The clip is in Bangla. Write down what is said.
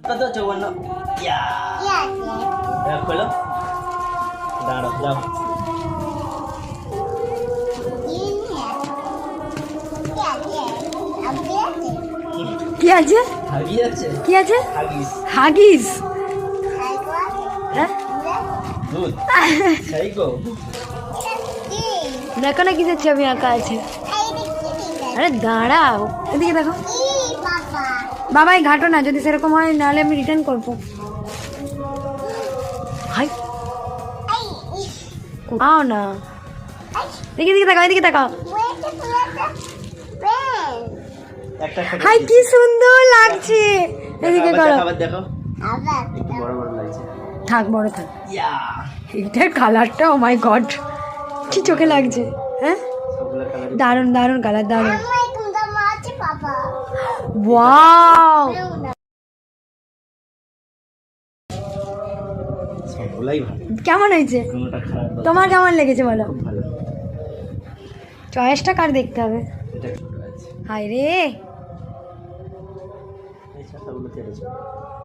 কত চৌবন্ন খোলো দাঁড়ো যাও কি আছে কি আছে হাগিস দুধ দেখো না কিসের ছবি আঁকা আছে। আরে দাঁড়াও এদিকে দেখো বাবাই ঘাটো না, যদি সেরকম হয় নাহলে আমি রিটার্ন করবো। হাই আও না, দেখি দিকে তাকাও, এদিকে তাকাও। হাই কি সুন্দর লাগছে, এদিকে করো। দেখো একটু বড় বড় লাগছে, থাক বড় থাক। এটার কালারটা ও মাই গড কি চোখে লাগছে। হ্যাঁ দারুণ দারুণ কালার, দারুণ। ওয়াও সবগুলাই ভালো। কেমন হয়েছে কোনটা খারাপ বলো? তোমার কেমন লেগেছে বলো? খুব ভালো। চয়েসটা কার দেখতে হবে। এটা ছোট আছে, হায় রে এই ছাতাগুলো কেটেছে।